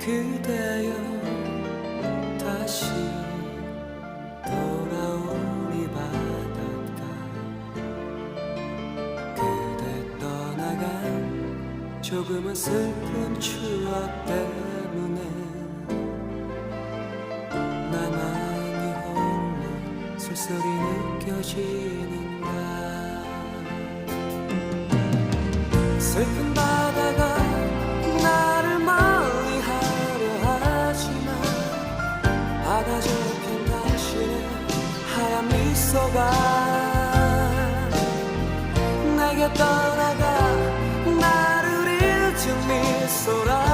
그대여 다시 돌아오니 바닷가 그대 떠나간 조금은 슬픈 추억 때문에 나만이 홀로 쓸쓸히 느껴지는가. 슬픈 바다가 나를 멀리하려 하지만 바다 저편 당신의 하얀 미소가 내게 떠나가 나를 잊은 미소라.